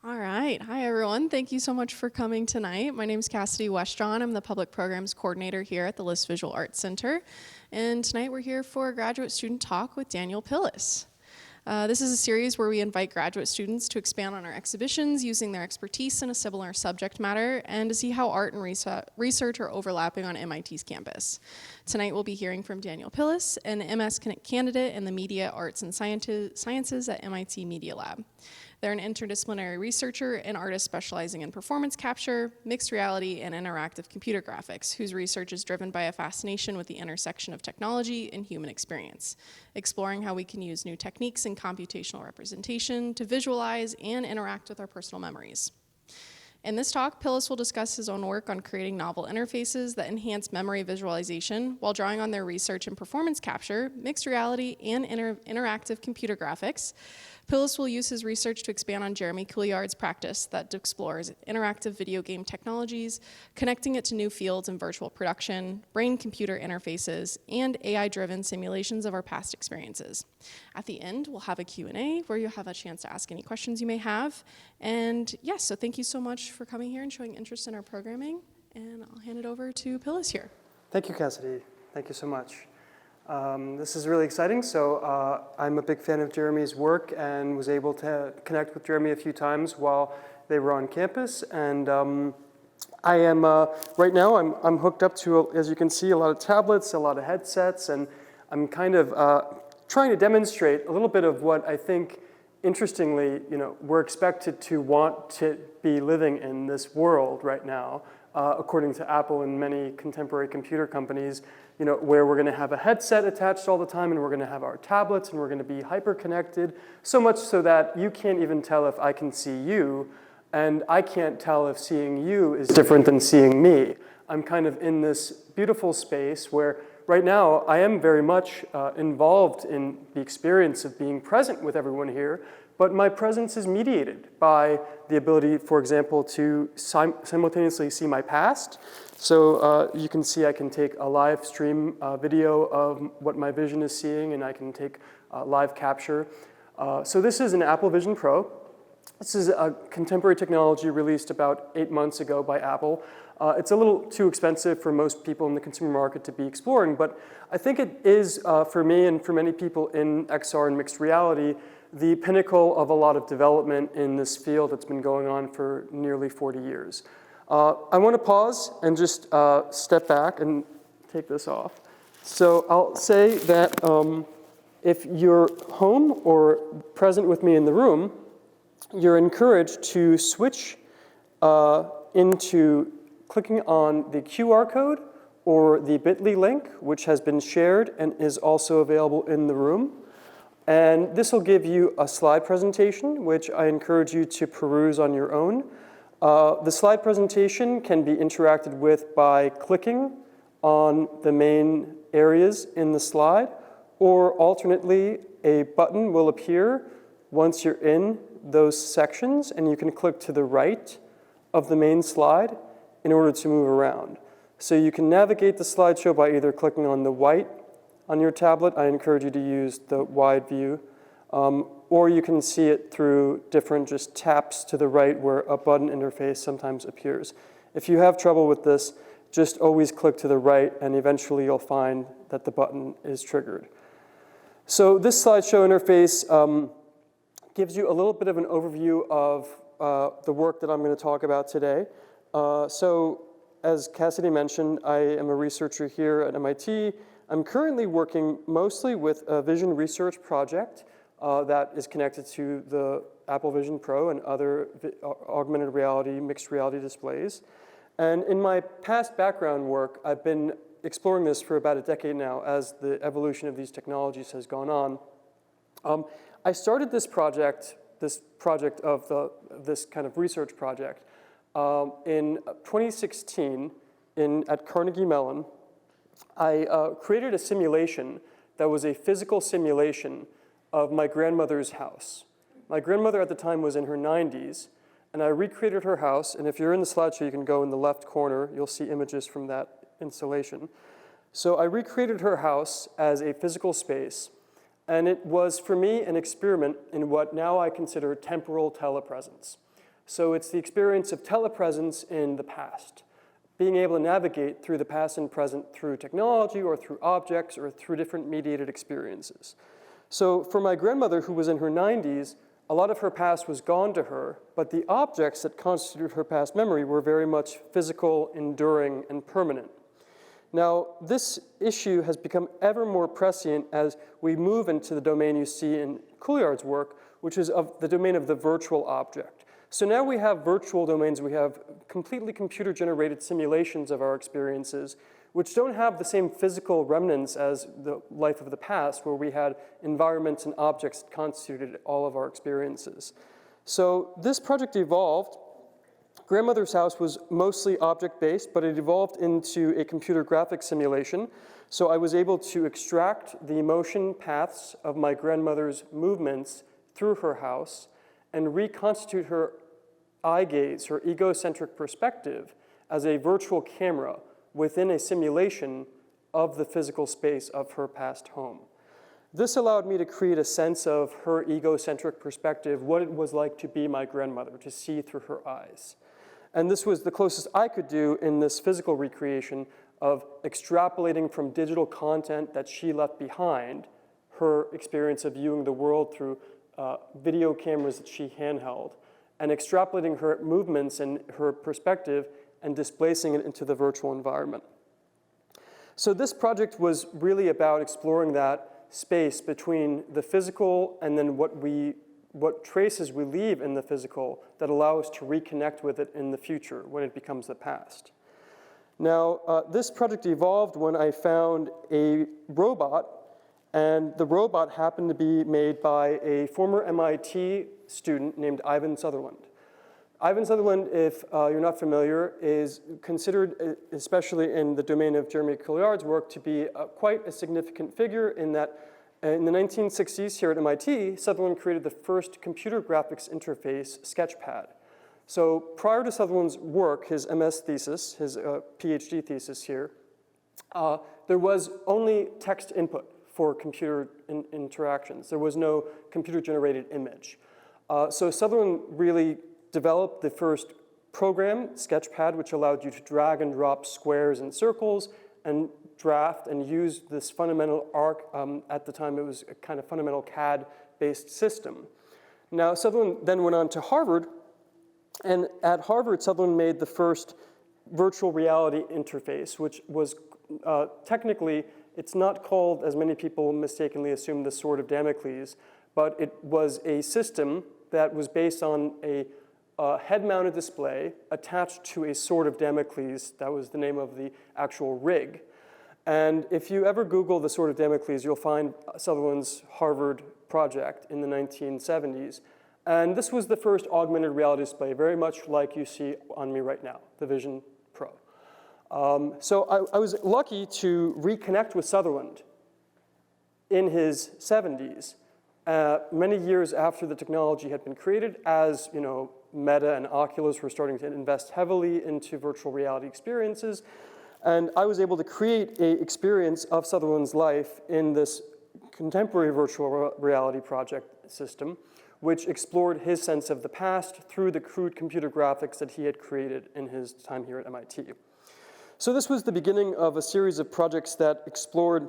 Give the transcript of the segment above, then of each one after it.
All right. Hi, everyone. Thank you so much for coming tonight. My name is Cassidy Westron. I'm the Public Programs Coordinator here at the List Visual Arts Center. And tonight we're here for a graduate student talk with Daniel Pillis. This is a series where we invite graduate students to expand on our exhibitions using their expertise in a similar subject matter and to see how art and research are overlapping on MIT's campus. Tonight we'll be hearing from Daniel Pillis, an MS candidate in the Media, Arts, and Sciences at MIT Media Lab. They're an interdisciplinary researcher and artist specializing in performance capture, mixed reality, and interactive computer graphics, whose research is driven by a fascination with the intersection of technology and human experience, exploring how we can use new techniques in computational representation to visualize and interact with our personal memories. In this talk, Pillis will discuss his own work on creating novel interfaces that enhance memory visualization while drawing on their research in performance capture, mixed reality, and interactive computer graphics. Pillis will use his research to expand on Jeremy Couillard's practice that explores interactive video game technologies, connecting it to new fields in virtual production, brain-computer interfaces, and AI-driven simulations of our past experiences. At the end, we'll have a Q&A where you'll have a chance to ask any questions you may have. And yes, so thank you so much for coming here and showing interest in our programming. And I'll hand it over to Pillis here. Thank you, Cassidy. Thank you so much. This is really exciting. So I'm a big fan of Jeremy's work and was able to connect with Jeremy a few times while they were on campus. And I am, right now, I'm hooked up to, as you can see, a lot of tablets, a lot of headsets, and I'm kind of trying to demonstrate a little bit of what I think, interestingly, we're expected to want to be living in this world right now, according to Apple and many contemporary computer companies, where we're going to have a headset attached all the time, and we're going to have our tablets, and we're going to be hyper-connected, so much so that you can't even tell if I can see you, and I can't tell if seeing you is different than seeing me. I'm kind of in this beautiful space where right now I am very much involved in the experience of being present with everyone here, but my presence is mediated by the ability, for example, to simultaneously see my past. So you can see I can take a live stream video of what my vision is seeing, and I can take live capture. So this is an Apple Vision Pro. This is a contemporary technology released about 8 months ago by Apple. It's a little too expensive for most people in the consumer market to be exploring, but I think it is, for me and for many people in XR and mixed reality, the pinnacle of a lot of development in this field that's been going on for nearly 40 years. I want to pause and just step back and take this off. So I'll say that if you're home or present with me in the room, you're encouraged to switch into clicking on the QR code or the bit.ly link, which has been shared and is also available in the room. And this will give you a slide presentation, which I encourage you to peruse on your own. The slide presentation can be interacted with by clicking on the main areas in the slide, or alternately, a button will appear once you're in those sections, and you can click to the right of the main slide in order to move around. So you can navigate the slideshow by either clicking on the white on your tablet. I encourage you to use the wide view. Or you can see it through different just taps to the right where a button interface sometimes appears. If you have trouble with this, just always click to the right, and eventually you'll find that the button is triggered. So this slideshow interface gives you a little bit of an overview of the work that I'm going to talk about today. So as Cassidy mentioned, I am a researcher here at MIT. I'm currently working mostly with a vision research project that is connected to the Apple Vision Pro and other augmented reality, mixed reality displays. And in my past background work, I've been exploring this for about a decade now as the evolution of these technologies has gone on. I started this project of this kind of research project in 2016 at Carnegie Mellon. I created a simulation that was a physical simulation of my grandmother's house. My grandmother at the time was in her 90s, and I recreated her house, and if you're in the slideshow, you can go in the left corner, you'll see images from that installation. So I recreated her house as a physical space, and it was, for me, an experiment in what now I consider temporal telepresence. So it's the experience of telepresence in the past, being able to navigate through the past and present through technology or through objects or through different mediated experiences. So for my grandmother, who was in her 90s, a lot of her past was gone to her, but the objects that constituted her past memory were very much physical, enduring, and permanent. Now, this issue has become ever more prescient as we move into the domain you see in Couillard's work, which is of the domain of the virtual object. So now we have virtual domains, we have completely computer-generated simulations of our experiences, which don't have the same physical remnants as the life of the past, where we had environments and objects that constituted all of our experiences. So this project evolved. Grandmother's house was mostly object-based, but it evolved into a computer graphics simulation. So I was able to extract the motion paths of my grandmother's movements through her house and reconstitute her eye gaze, her egocentric perspective, as a virtual camera within a simulation of the physical space of her past home. This allowed me to create a sense of her egocentric perspective, what it was like to be my grandmother, to see through her eyes. And this was the closest I could do in this physical recreation of extrapolating from digital content that she left behind, her experience of viewing the world through video cameras that she handheld, and extrapolating her movements and her perspective and displacing it into the virtual environment. So this project was really about exploring that space between the physical and then what traces we leave in the physical that allow us to reconnect with it in the future when it becomes the past. Now, this project evolved when I found a robot, and the robot happened to be made by a former MIT student named Ivan Sutherland. Ivan Sutherland, if you're not familiar, is considered, especially in the domain of Jeremy Couillard's work, to be quite a significant figure in that in the 1960s here at MIT, Sutherland created the first computer graphics interface, Sketchpad. So prior to Sutherland's work, his MS thesis, his PhD thesis here, there was only text input for computer interactions. There was no computer-generated image. So Sutherland really developed the first program, Sketchpad, which allowed you to drag and drop squares and circles and draft and use this fundamental arc. At the time, it was a kind of fundamental CAD-based system. Now, Sutherland then went on to Harvard, and at Harvard, Sutherland made the first virtual reality interface, which was technically, it's not called, as many people mistakenly assume, the Sword of Damocles, but it was a system that was based on a head-mounted display attached to a Sword of Damocles. That was the name of the actual rig. And if you ever Google the Sword of Damocles, you'll find Sutherland's Harvard project in the 1970s. And this was the first augmented reality display, very much like you see on me right now, the Vision Pro. So I was lucky to reconnect with Sutherland in his 70s, many years after the technology had been created, as Meta and Oculus were starting to invest heavily into virtual reality experiences. And I was able to create an experience of Sutherland's life in this contemporary virtual reality project system, which explored his sense of the past through the crude computer graphics that he had created in his time here at MIT. So this was the beginning of a series of projects that explored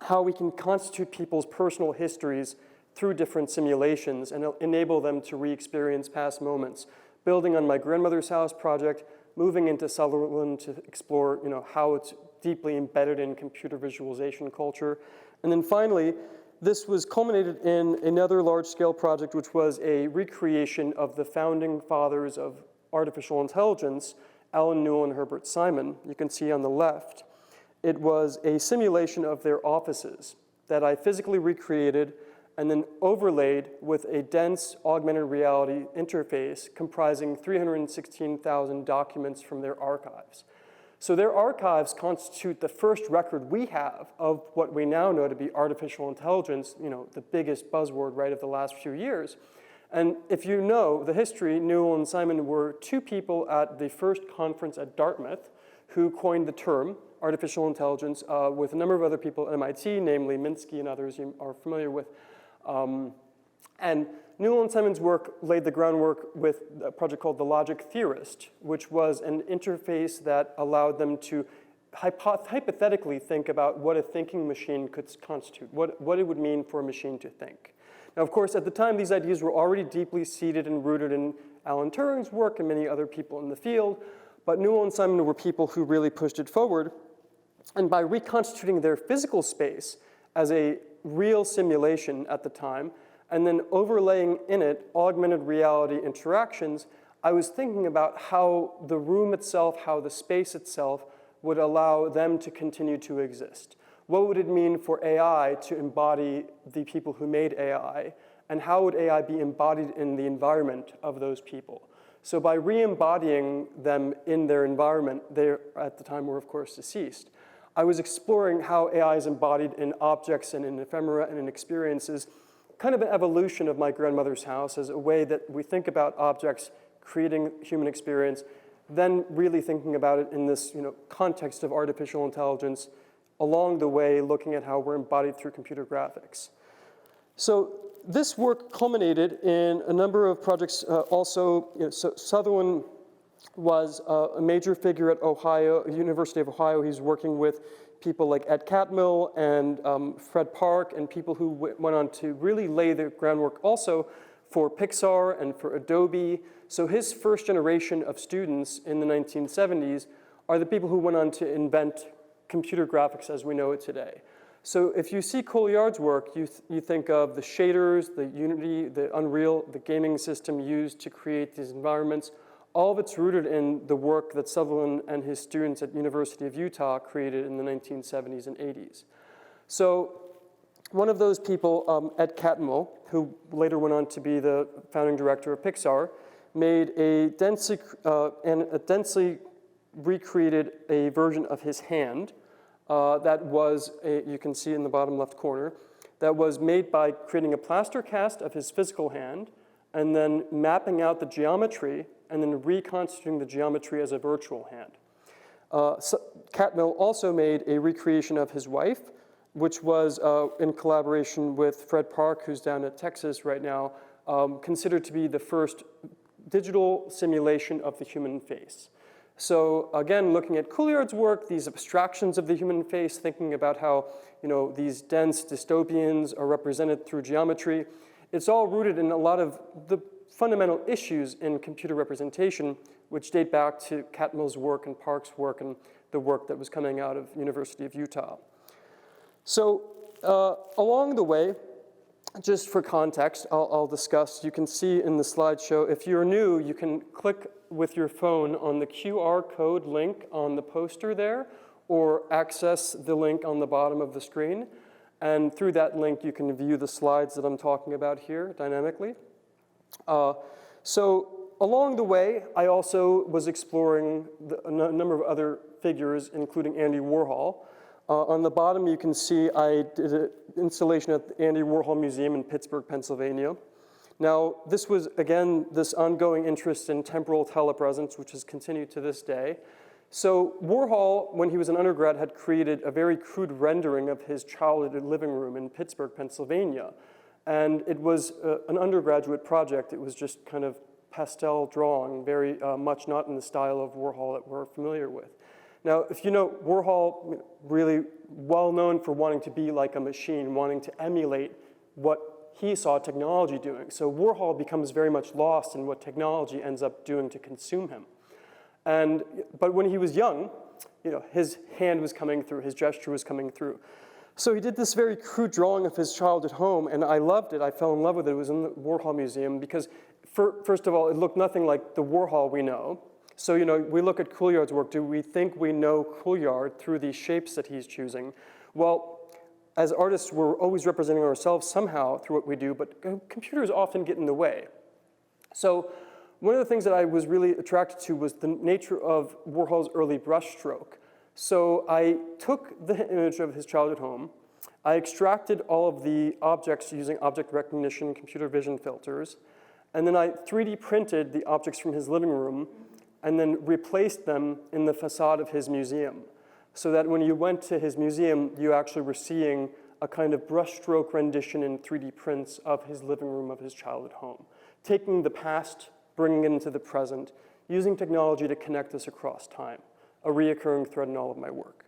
how we can constitute people's personal histories through different simulations and enable them to re-experience past moments, building on my grandmother's house project, moving into Sutherland to explore how it's deeply embedded in computer visualization culture. And then finally, this was culminated in another large-scale project, which was a recreation of the founding fathers of artificial intelligence, Alan Newell and Herbert Simon. You can see on the left. It was a simulation of their offices that I physically recreated and then overlaid with a dense augmented reality interface comprising 316,000 documents from their archives. So their archives constitute the first record we have of what we now know to be artificial intelligence, the biggest buzzword, right, of the last few years. And if you know the history, Newell and Simon were two people at the first conference at Dartmouth who coined the term artificial intelligence with a number of other people at MIT, namely Minsky and others you are familiar with. And Newell and Simon's work laid the groundwork with a project called The Logic Theorist, which was an interface that allowed them to hypothetically think about what a thinking machine could constitute, what it would mean for a machine to think. Now, of course, at the time, these ideas were already deeply seated and rooted in Alan Turing's work and many other people in the field, but Newell and Simon were people who really pushed it forward. And by reconstituting their physical space as a real simulation at the time, and then overlaying in it augmented reality interactions, I was thinking about how the room itself, how the space itself would allow them to continue to exist. What would it mean for AI to embody the people who made AI, and how would AI be embodied in the environment of those people? So by re-embodying them in their environment, they at the time were of course deceased, I was exploring how AI is embodied in objects and in ephemera and in experiences, kind of an evolution of my grandmother's house as a way that we think about objects creating human experience, then really thinking about it in this context of artificial intelligence, along the way looking at how we're embodied through computer graphics. So this work culminated in a number of projects. So Sutherland was a major figure at University of Ohio. He's working with people like Ed Catmull and Fred Park, and people who went on to really lay the groundwork also for Pixar and for Adobe. So his first generation of students in the 1970s are the people who went on to invent computer graphics as we know it today. So if you see Couillard's work, you think of the shaders, the Unity, the Unreal, the gaming system used to create these environments. All of it's rooted in the work that Sutherland and his students at University of Utah created in the 1970s and 80s. So one of those people, Ed Catmull, who later went on to be the founding director of Pixar, made a densely recreated a version of his hand that was, you can see in the bottom left corner, that was made by creating a plaster cast of his physical hand and then mapping out the geometry and then reconstituting the geometry as a virtual hand. Catmull also made a recreation of his wife, which was in collaboration with Fred Park, who's down at Texas right now, considered to be the first digital simulation of the human face. So again, looking at Couillard's work, these abstractions of the human face, thinking about how these dense dystopians are represented through geometry, it's all rooted in a lot of the fundamental issues in computer representation, which date back to Catmull's work and Park's work and the work that was coming out of University of Utah. So along the way, just for context, I'll discuss, you can see in the slideshow, if you're new, you can click with your phone on the QR code link on the poster there, or access the link on the bottom of the screen. And through that link, you can view the slides that I'm talking about here dynamically. So along the way, I also was exploring a number of other figures, including Andy Warhol. On the bottom, you can see I did an installation at the Andy Warhol Museum in Pittsburgh, Pennsylvania. Now, this was, again, this ongoing interest in temporal telepresence, which has continued to this day. So Warhol, when he was an undergrad, had created a very crude rendering of his childhood living room in Pittsburgh, Pennsylvania. And it was an undergraduate project. It was just kind of pastel drawing, very much not in the style of Warhol that we're familiar with. Now, if you know Warhol, really well known for wanting to be like a machine, wanting to emulate what he saw technology doing. So Warhol becomes very much lost in what technology ends up doing to consume him. But when he was young, his hand was coming through, his gesture was coming through. So he did this very crude drawing of his childhood home, and I loved it. I fell in love with it. It was in the Warhol Museum because, first of all, it looked nothing like the Warhol we know. So, we look at Couillard's work. Do we think we know Couillard through these shapes that he's choosing? Well, as artists, we're always representing ourselves somehow through what we do, but computers often get in the way. So one of the things that I was really attracted to was the nature of Warhol's early brushstroke. So I took the image of his childhood home. I extracted all of the objects using object recognition, computer vision filters, and then I 3D printed the objects from his living room and then replaced them in the facade of his museum, so that when you went to his museum, you actually were seeing a kind of brushstroke rendition in 3D prints of his living room of his childhood home, taking the past, bringing it into the present, using technology to connect us across time, a reoccurring thread in all of my work.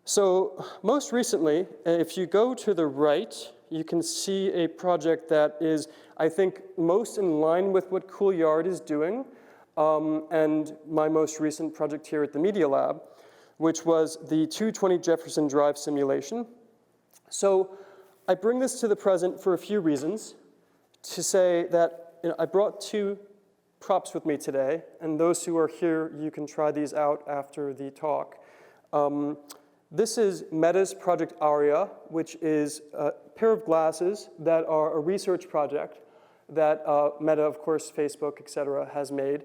So most recently, if you go to the right, you can see a project that is, I think, most in line with what Couillard is doing, and my most recent project here at the Media Lab, which was the 220 Jefferson Drive simulation. So I bring this to the present for a few reasons. To say that I brought two props with me today, and those who are here, you can try these out after the talk. This is Meta's Project Aria, which is a pair of glasses that are a research project that Meta, of course, Facebook, et cetera, has made.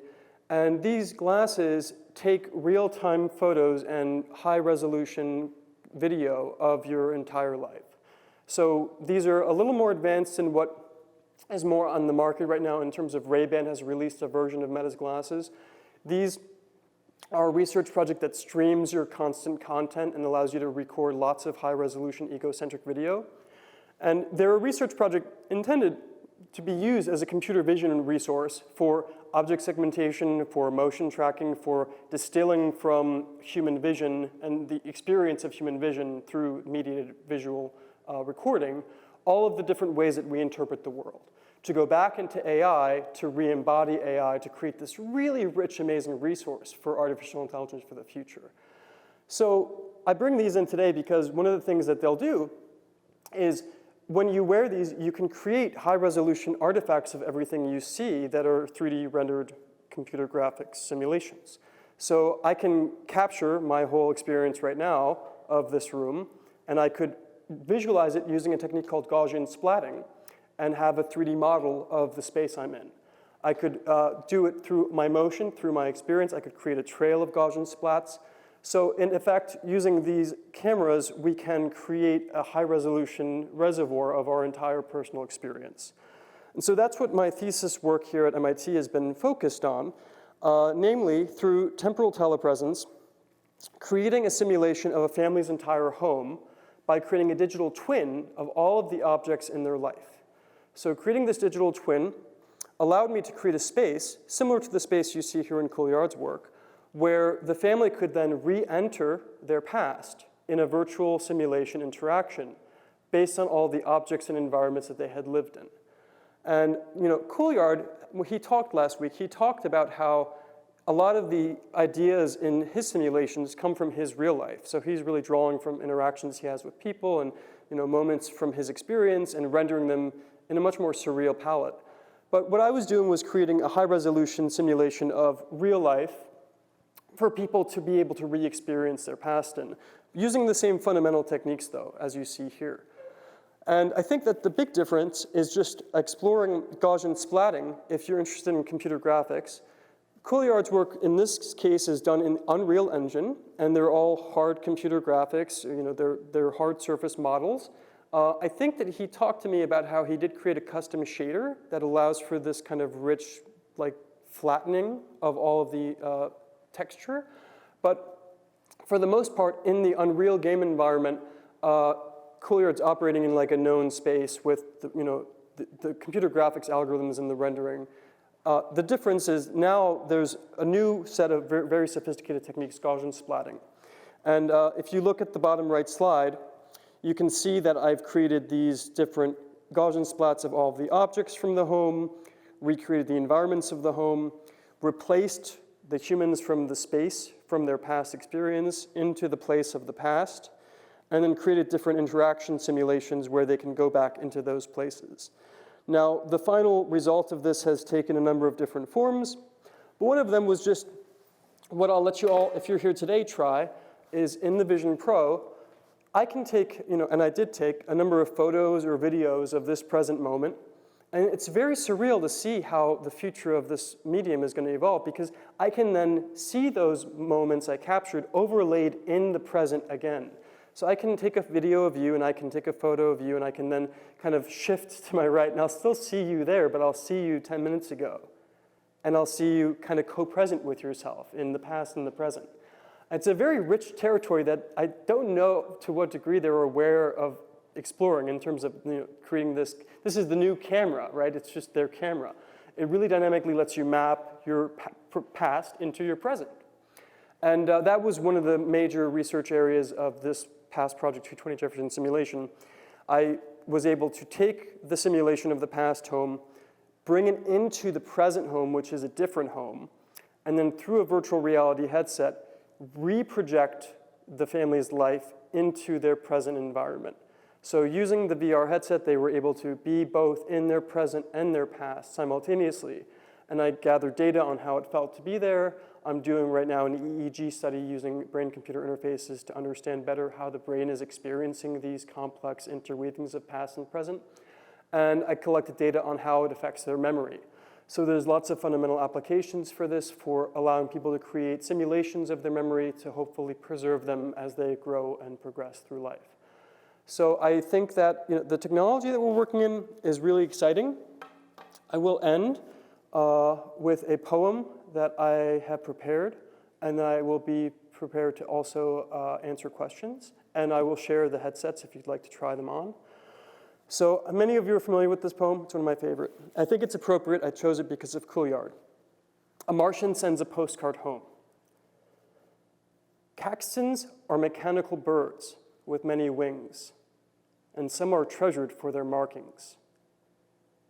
And these glasses take real-time photos and high-resolution video of your entire life. So these are a little more advanced than what is more on the market right now in terms of Ray-Ban has released a version of Meta's glasses. These are a research project that streams your constant content and allows you to record lots of high-resolution egocentric video. And they're a research project intended to be used as a computer vision resource for object segmentation, for motion tracking, for distilling from human vision and the experience of human vision through mediated visual recording, all of the different ways that we interpret the world. To go back into AI, to re-embody AI, to create this really rich, amazing resource for artificial intelligence for the future. So I bring these in today because one of the things that they'll do is when you wear these, you can create high-resolution artifacts of everything you see that are 3D rendered computer graphics simulations. So I can capture my whole experience right now of this room, and I could visualize it using a technique called Gaussian splatting and have a 3D model of the space I'm in. I could do it through my motion, through my experience. I could create a trail of Gaussian splats. So in effect, using these cameras, we can create a high-resolution reservoir of our entire personal experience. And so that's what my thesis work here at MIT has been focused on, namely through temporal telepresence, creating a simulation of a family's entire home by creating a digital twin of all of the objects in their life. So creating this digital twin allowed me to create a space similar to the space you see here in Couillard's work, where the family could then re-enter their past in a virtual simulation interaction based on all the objects and environments that they had lived in. And Couillard, when he talked last week, he talked about how a lot of the ideas in his simulations come from his real life. So he's really drawing from interactions he has with people and moments from his experience and rendering them in a much more surreal palette. But what I was doing was creating a high-resolution simulation of real life for people to be able to re-experience their past in, using the same fundamental techniques, though, as you see here. And I think that the big difference is just exploring Gaussian splatting if you're interested in computer graphics. Couillard's work in this case is done in Unreal Engine, and they're all hard computer graphics, they're hard surface models. I think that he talked to me about how he did create a custom shader that allows for this kind of rich, flattening of all of the texture. But for the most part, in the Unreal game environment, Couillard's operating in a known space with the computer graphics algorithms and the rendering. The difference is now there's a new set of very, very sophisticated techniques, Gaussian splatting. And if you look at the bottom right slide, you can see that I've created these different Gaussian splats of all of the objects from the home, recreated the environments of the home, replaced the humans from the space, from their past experience, into the place of the past, and then created different interaction simulations where they can go back into those places. Now, the final result of this has taken a number of different forms, but one of them was just what I'll let you all, if you're here today, try, is in the Vision Pro, I can take, and I did take a number of photos or videos of this present moment, and it's very surreal to see how the future of this medium is going to evolve, because I can then see those moments I captured overlaid in the present again. So I can take a video of you, and I can take a photo of you, and I can then kind of shift to my right, and I'll still see you there, but I'll see you 10 minutes ago. And I'll see you kind of co-present with yourself in the past and the present. It's a very rich territory that I don't know to what degree they're aware of exploring in terms of creating this. This is the new camera, right? It's just their camera. It really dynamically lets you map your past into your present. And that was one of the major research areas of this past project, 220 Jefferson simulation. I was able to take the simulation of the past home, bring it into the present home, which is a different home, and then through a virtual reality headset, reproject the family's life into their present environment. So using the VR headset, they were able to be both in their present and their past simultaneously. And I gathered data on how it felt to be there. I'm doing right now an EEG study using brain-computer interfaces to understand better how the brain is experiencing these complex interweavings of past and present. And I collected data on how it affects their memory. So there's lots of fundamental applications for this, for allowing people to create simulations of their memory to hopefully preserve them as they grow and progress through life. So I think that the technology that we're working in is really exciting. I will end with a poem that I have prepared, and I will be prepared to also answer questions. And I will share the headsets if you'd like to try them on. So many of you are familiar with this poem. It's one of my favorite. I think it's appropriate. I chose it because of Couillard. A Martian sends a postcard home. Caxtons are mechanical birds with many wings, and some are treasured for their markings.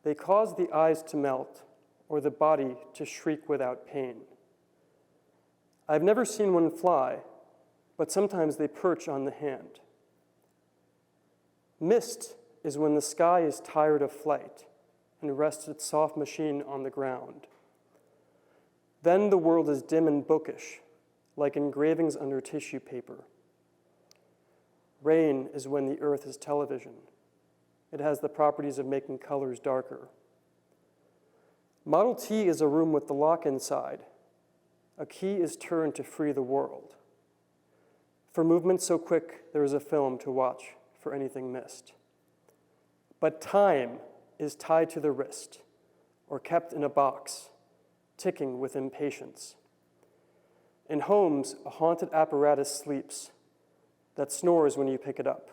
They cause the eyes to melt or the body to shriek without pain. I've never seen one fly, but sometimes they perch on the hand. Mist is when the sky is tired of flight and rests its soft machine on the ground. Then the world is dim and bookish, like engravings under tissue paper. Rain is when the earth is television. It has the properties of making colors darker. Model T is a room with the lock inside. A key is turned to free the world. For movement so quick, there is a film to watch for anything missed. But time is tied to the wrist or kept in a box, ticking with impatience. In homes, a haunted apparatus sleeps that snores when you pick it up.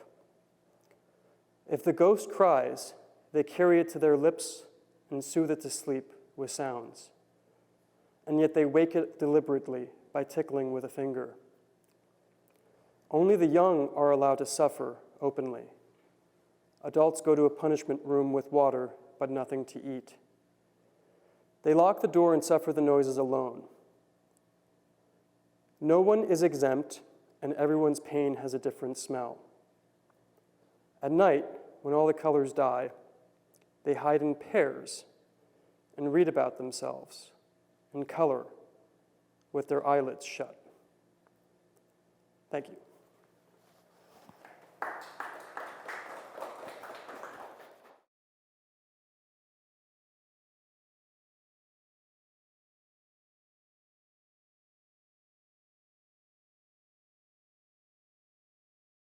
If the ghost cries, they carry it to their lips and soothe it to sleep with sounds. And yet they wake it deliberately by tickling with a finger. Only the young are allowed to suffer openly. Adults go to a punishment room with water, but nothing to eat. They lock the door and suffer the noises alone. No one is exempt, and everyone's pain has a different smell. At night, when all the colors die, they hide in pairs and read about themselves in color with their eyelids shut. Thank you.